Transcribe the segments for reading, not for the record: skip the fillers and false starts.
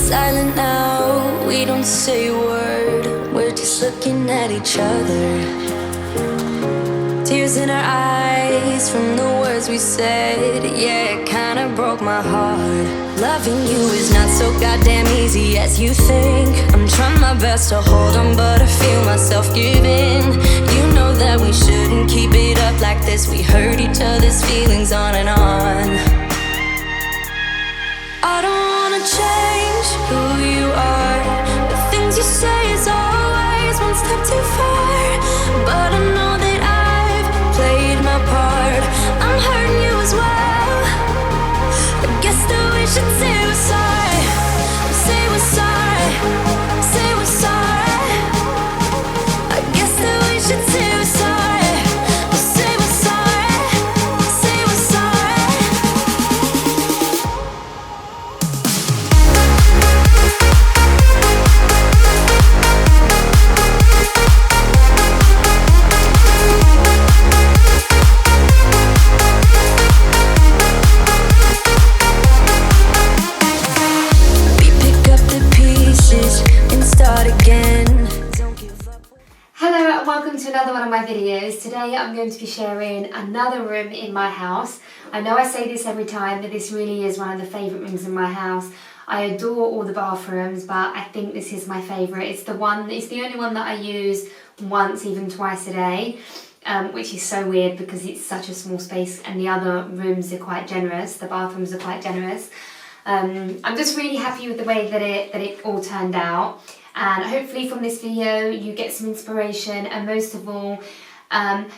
silent now, we don't say a word. We're just looking at each other. Tears in our eyes from the words we said. Yeah, it kinda broke my heart. Loving you is not so goddamn easy as you think. I'm trying my best to hold on, but I feel myself giving. You know that we shouldn't keep it up like this. We hurt each other's feelings on and on. I don't wanna change who you are. The things you say is always one step too far. But I know that I've played my part. I'm hurting you as well. I guess that we should say we're sorry. Say we're sorry. Say we're sorry. I guess that we should say we're sorry. Say we're sorry. Say we're sorry. Hello and welcome to another one of my videos. Today I'm going to be sharing another room in my house. I know I say this every time, but this really is one of the favourite rooms in my house. I adore all the bathrooms, but I think this is my favourite. It's the only one that I use once, even twice a day, which is so weird because it's such a small space and the other rooms are quite generous. The bathrooms are quite generous. I'm just really happy with the way that it all turned out. And hopefully from this video you get some inspiration, and most of all,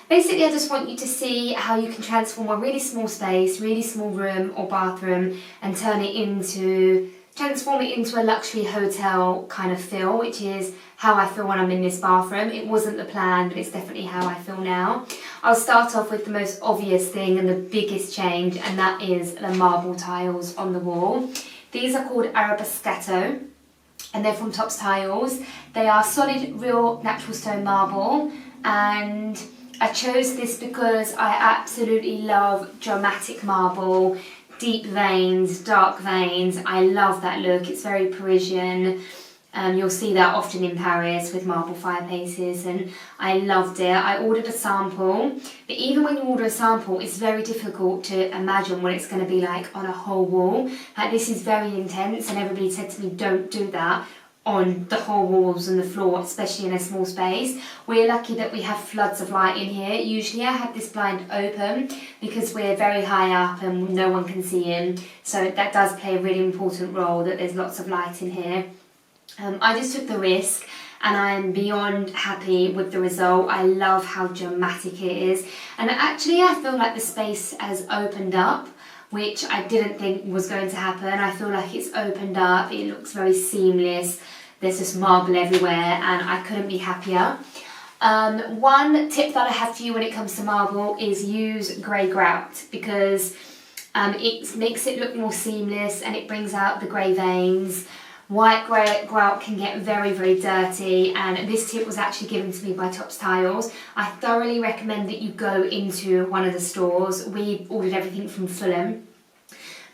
basically I just want you to see how you can transform a really small space, really small room or bathroom and transform it into a luxury hotel kind of feel, which is how I feel when I'm in this bathroom. It wasn't the plan, but it's definitely how I feel now. I'll start off with the most obvious thing and the biggest change, and that is the marble tiles on the wall. These are called Arabescato, and they're from Tops Tiles. They are solid, real, natural stone marble, and I chose this because I absolutely love dramatic marble, deep veins, dark veins. I love that look. It's very Parisian. You'll see that often in Paris with marble fireplaces, and I loved it. I ordered a sample, but even when you order a sample, it's very difficult to imagine what it's going to be like on a whole wall. Like, this is very intense, and everybody said to me, don't do that on the whole walls and the floor, especially in a small space. We're lucky that we have floods of light in here. Usually I have this blind open because we're very high up and no one can see in, so that does play a really important role, that there's lots of light in here. I just took the risk and I'm beyond happy with the result. I love how dramatic it is, and actually I feel like the space has opened up, which I didn't think was going to happen. I feel like it's opened up, it looks very seamless, there's just marble everywhere, and I couldn't be happier. One tip that I have for you when it comes to marble is use grey grout, because it makes it look more seamless and it brings out the grey veins. White grout can get very, very dirty, and this tip was actually given to me by Tops Tiles. I thoroughly recommend that you go into one of the stores. We ordered everything from Fulham,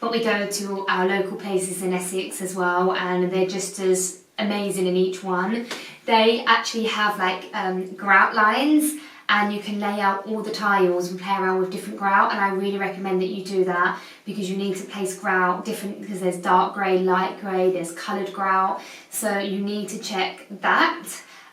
but we go to our local places in Essex as well, and they're just as amazing in each one. They actually have like grout lines, and you can lay out all the tiles and play around with different grout, and I really recommend that you do that, because you need to place grout different, because there's dark grey, light grey, there's coloured grout, so you need to check that.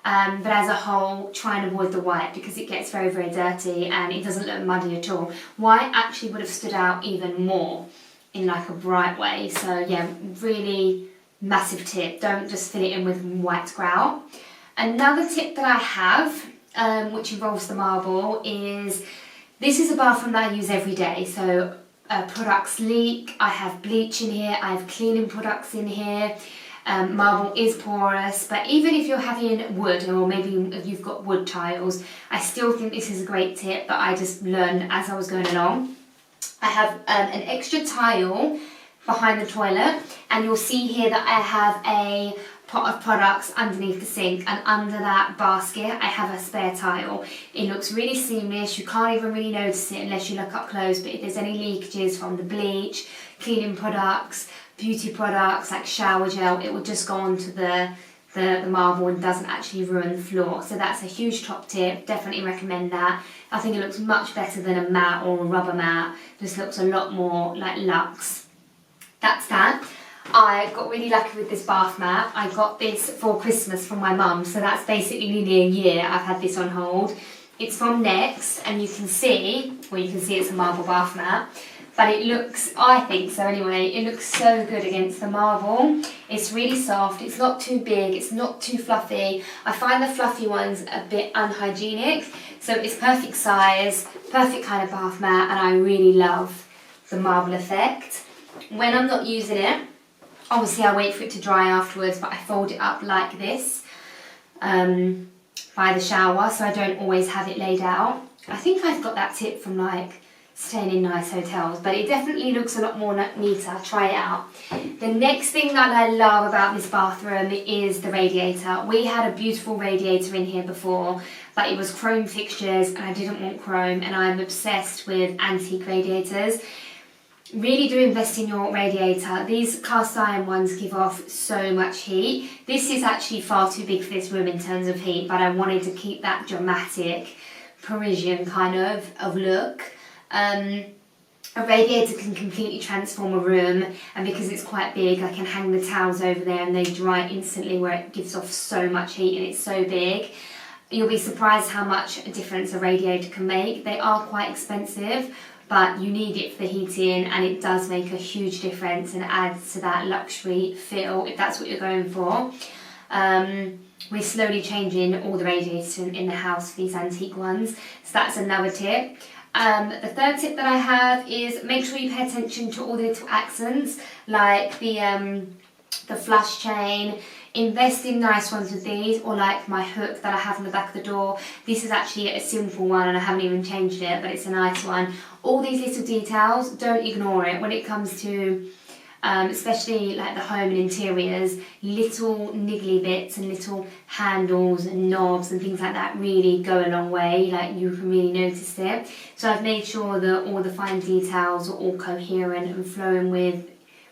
But as a whole, try and avoid the white because it gets very, very dirty and it doesn't look muddy at all. White actually would have stood out even more in like a bright way, so yeah, really massive tip. Don't just fill it in with white grout. Another tip that I have, which involves the marble, is this is a bathroom that I use every day. So products leak, I have bleach in here, I have cleaning products in here. Marble is porous, but even if you're having wood, or maybe you've got wood tiles, I still think this is a great tip that I just learned as I was going along. I have an extra tile behind the toilet, and you'll see here that I have a pot of products underneath the sink, and under that basket I have a spare tile. It looks really seamless, you can't even really notice it unless you look up close, but if there's any leakages from the bleach, cleaning products, beauty products like shower gel, it will just go onto the marble and doesn't actually ruin the floor. So that's a huge top tip, definitely recommend that. I think it looks much better than a matte or a rubber matte, just looks a lot more like luxe. That's that. I got really lucky with this bath mat. I got this for Christmas from my mum, so that's basically nearly a year I've had this on hold. It's from Next, and you can see it's a marble bath mat. But it looks, I think so anyway, it looks so good against the marble. It's really soft, it's not too big, it's not too fluffy. I find the fluffy ones a bit unhygienic, so it's perfect size, perfect kind of bath mat, and I really love the marble effect. When I'm not using it, obviously I wait for it to dry afterwards, but I fold it up like this by the shower, so I don't always have it laid out. I think I've got that tip from like staying in nice hotels, but it definitely looks a lot more neater. Try it out. The next thing that I love about this bathroom is the radiator. We had a beautiful radiator in here before, but it was chrome fixtures and I didn't want chrome, and I'm obsessed with antique radiators. Really do invest in your radiator. These cast iron ones give off so much heat. This is actually far too big for this room in terms of heat, but I wanted to keep that dramatic Parisian kind of look. A radiator can completely transform a room, and because it's quite big I can hang the towels over there and they dry instantly, where it gives off so much heat and it's so big. You'll be surprised how much a difference a radiator can make. They are quite expensive, but you need it for the heating, and it does make a huge difference and adds to that luxury feel if that's what you're going for. We're slowly changing all the radiators in the house for these antique ones, so that's another tip. The third tip that I have is make sure you pay attention to all the little accents, like the flush chain. Invest in nice ones with these, or like my hook that I have on the back of the door. This is actually a simple one and I haven't even changed it, but it's a nice one. All these little details, don't ignore it when it comes to especially like the home and interiors. Little niggly bits and little handles and knobs and things like that really go a long way, like you can really notice it. So I've made sure that all the fine details are all coherent and flowing with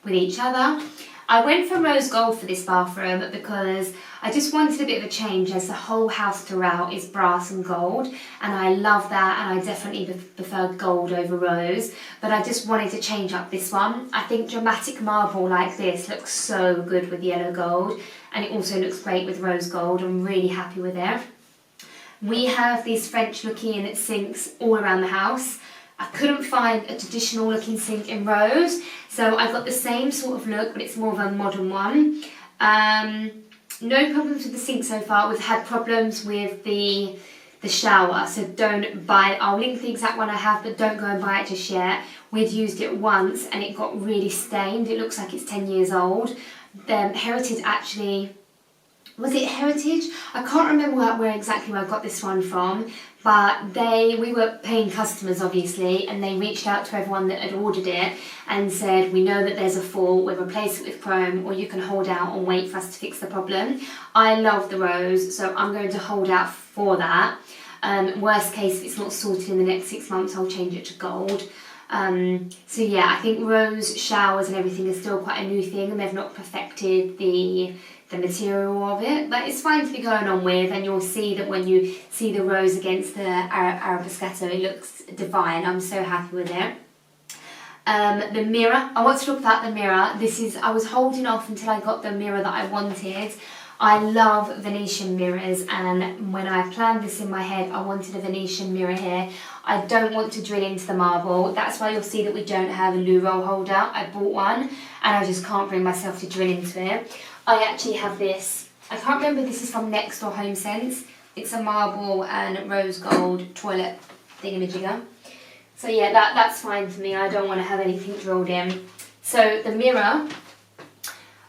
each other. I went for rose gold for this bathroom because I just wanted a bit of a change, as the whole house throughout is brass and gold, and I love that, and I definitely prefer gold over rose, but I just wanted to change up this one. I think dramatic marble like this looks so good with yellow gold, and it also looks great with rose gold. I'm really happy with it. We have these French looking sinks all around the house. I couldn't find a traditional looking sink in rose, so I got the same sort of look, but it's more of a modern one. No problems with the sink so far. We've had problems with the shower, so don't buy it. I'll link the exact one I have, but don't go and buy it just yet. We'd used it once and it got really stained. It looks like it's 10 years old. Heritage actually, was it Heritage? I can't remember where exactly I got this one from, but we were paying customers obviously, and they reached out to everyone that had ordered it and said, we know that there's a fault, we'll replace it with chrome, or you can hold out and wait for us to fix the problem. I love the rose, so I'm going to hold out for that. Worst case, if it's not sorted in the next 6 months, I'll change it to gold. So yeah, I think rose showers and everything is still quite a new thing, and they've not perfected the material of it, but it's fine to be going on with, and you'll see that when you see the rose against the Arabescato, it looks divine. I'm so happy with it. The mirror, I want to talk about the mirror. I was holding off until I got the mirror that I wanted. I love Venetian mirrors, and when I planned this in my head, I wanted a Venetian mirror here. I don't want to drill into the marble. That's why you'll see that we don't have a loo roll holder. I bought one and I just can't bring myself to drill into it. I actually have this. I can't remember if this is from Next or Home Sense. It's a marble and rose gold toilet thingamajigger. So yeah, that's fine for me. I don't want to have anything drilled in. So the mirror,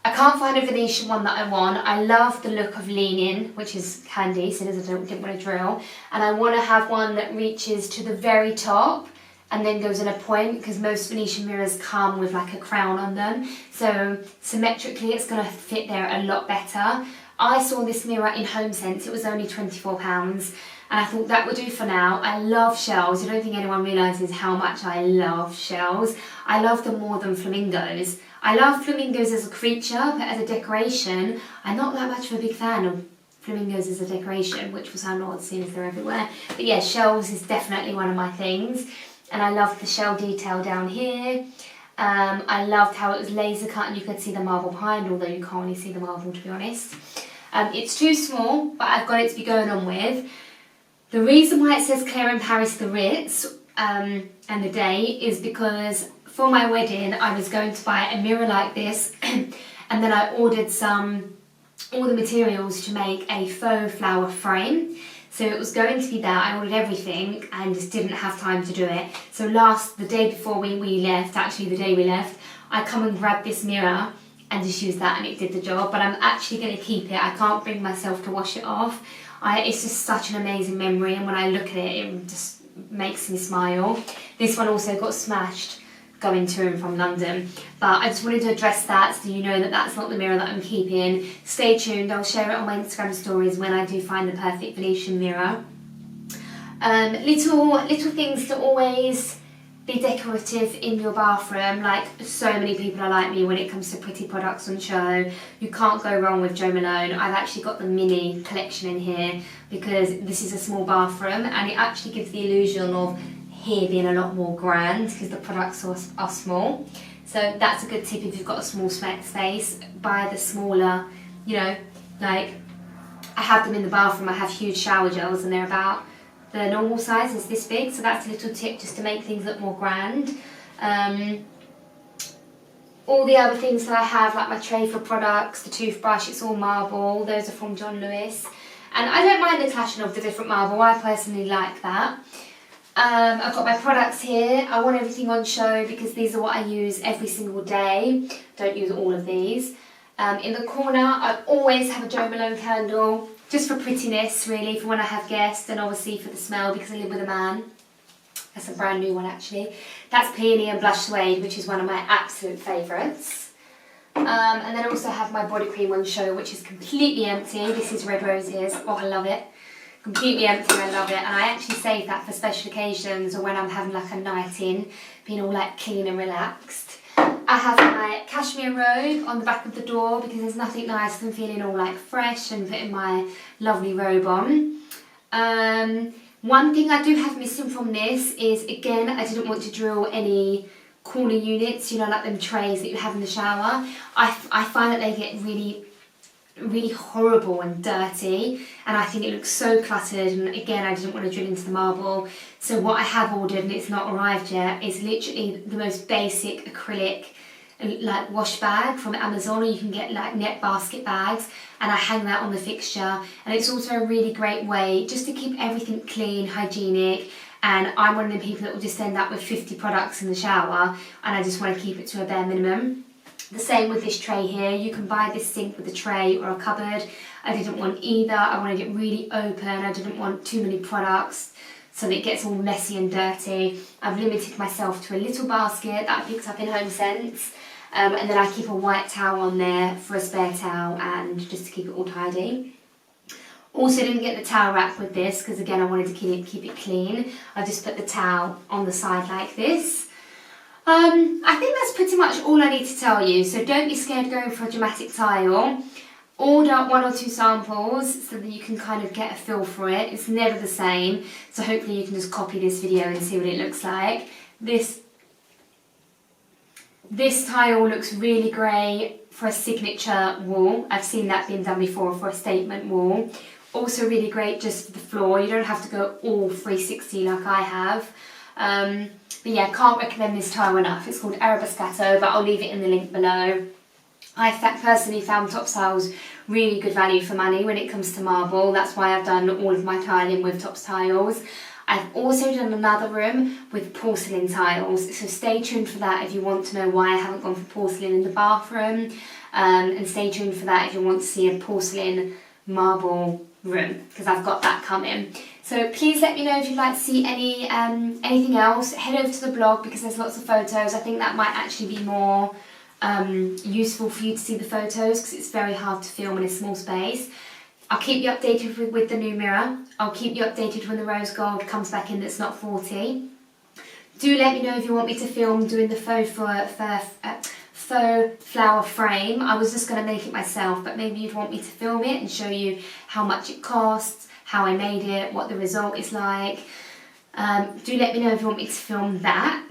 I can't find a Venetian one that I want. I love the look of lean-in, which is handy, so I didn't want to drill. And I want to have one that reaches to the very top and then goes in a point, because most Venetian mirrors come with like a crown on them. So symmetrically, it's going to fit there a lot better. I saw this mirror in Home Sense. It was only £24. And I thought that would do for now. I love shells. I don't think anyone realises how much I love shells. I love them more than flamingos. I love flamingos as a creature, but as a decoration, I'm not that much of a big fan of flamingos as a decoration, which will sound odd seeing as they're everywhere. But yeah, shells is definitely one of my things. And I love the shell detail down here. I loved how it was laser cut and you could see the marble behind, although you can't really see the marble, to be honest. It's too small, but I've got it to be going on with. The reason why it says Claire in Paris the Ritz and the day is because for my wedding I was going to buy a mirror like this and then I ordered all the materials to make a faux flower frame. So it was going to be that. I ordered everything and just didn't have time to do it. So the day before we left, actually the day we left, I come and grabbed this mirror and just used that and it did the job. But I'm actually going to keep it. I can't bring myself to wash it off. It's just such an amazing memory, and when I look at it, it just makes me smile. This one also got smashed going to and from London, but I just wanted to address that so you know that that's not the mirror that I'm keeping. Stay tuned, I'll share it on my Instagram stories when I do find the perfect Venetian mirror. Little things to always be decorative in your bathroom. Like, so many people are like me when it comes to pretty products on show. You can't go wrong with Jo Malone. I've actually got the mini collection in here because this is a small bathroom and it actually gives the illusion of here being a lot more grand because the products are small. So that's a good tip if you've got a small space. Buy the smaller, you know, like I have them in the bathroom. I have huge shower gels and they're about the normal size is this big, so that's a little tip just to make things look more grand. All the other things that I have, like my tray for products, the toothbrush, it's all marble. Those are from John Lewis. And I don't mind the clashing of the different marble, I personally like that. I've got my products here. I want everything on show because these are what I use every single day. Don't use all of these. In the corner, I always have a Jo Malone candle, just for prettiness really, for when I have guests, and obviously for the smell because I live with a man. That's a brand new one actually. That's Peony and Blush Suede, which is one of my absolute favourites. And then I also have my body cream on show, which is completely empty. This is Red Roses. Oh, I love it. Completely empty, I love it. And I actually save that for special occasions or when I'm having like a night in, being all like clean and relaxed. I have my cashmere robe on the back of the door because there's nothing nicer than feeling all like fresh and putting my lovely robe on. One thing I do have missing from this is, again, I didn't want to drill any corner units, you know, like them trays that you have in the shower. I find that they get really horrible and dirty, and I think it looks so cluttered, and again I didn't want to drill into the marble. So what I have ordered, and it's not arrived yet, is literally the most basic acrylic like wash bag from Amazon, or you can get like net basket bags, and I hang that on the fixture. And it's also a really great way just to keep everything clean, hygienic. And I'm one of the people that will just end up with 50 products in the shower, and I just want to keep it to a bare minimum. The same with this tray here. You can buy this sink with a tray or a cupboard. I didn't want either. I wanted it really open. I didn't want too many products so that it gets all messy and dirty. I've limited myself to a little basket that I picked up in HomeSense. And then I keep a white towel on there for a spare towel and just to keep it all tidy. Also didn't get the towel rack with this because again I wanted to keep it clean. I just put the towel on the side like this. I think that's pretty much all I need to tell you, so don't be scared going for a dramatic tile. Order 1 or 2 samples so that you can kind of get a feel for it. It's never the same, so hopefully you can just copy this video and see what it looks like. This tile looks really great for a signature wall. I've seen that being done before for a statement wall. Also really great just for the floor. You don't have to go all 360 like I have. But yeah, can't recommend this tile enough. It's called Arabescato, but I'll leave it in the link below. I personally found Topps tiles really good value for money when it comes to marble. That's why I've done all of my tiling with Topps tiles. I've also done another room with porcelain tiles, so stay tuned for that if you want to know why I haven't gone for porcelain in the bathroom, and stay tuned for that if you want to see a porcelain marble room, because I've got that coming. So please let me know if you'd like to see anything else. Head over to the blog because there's lots of photos. I think that might actually be more useful for you to see the photos because it's very hard to film in a small space. I'll keep you updated with the new mirror. I'll keep you updated when the rose gold comes back in that's not 40. Do let me know if you want me to film doing the faux faux flower frame. I was just going to make it myself, but maybe you'd want me to film it and show you how much it costs, how I made it, what the result is like. Do let me know if you want me to film that.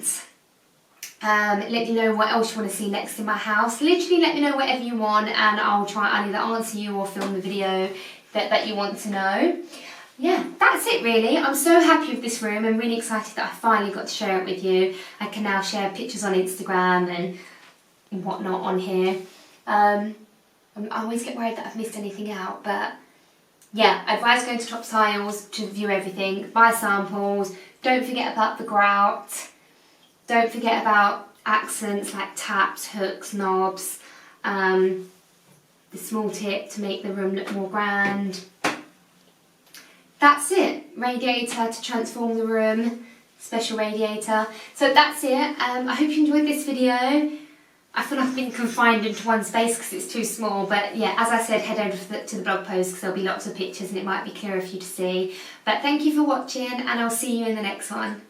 Let me know what else you want to see next in my house. Literally let me know whatever you want, and I'll either answer you or film the video that you want to know. Yeah, that's it really. I'm so happy with this room. I'm really excited that I finally got to share it with you. I can now share pictures on Instagram and whatnot on here. I always get worried that I've missed anything out, but yeah, I advise going to Top Tiles to view everything, buy samples, don't forget about the grout, don't forget about accents like taps, hooks, knobs, the small tip to make the room look more grand. That's it. Radiator to transform the room, special radiator. So that's it. I hope you enjoyed this video. I feel like I've been confined into one space because it's too small, but yeah, as I said, head over to the blog post because there'll be lots of pictures and it might be clearer for you to see. But thank you for watching, and I'll see you in the next one.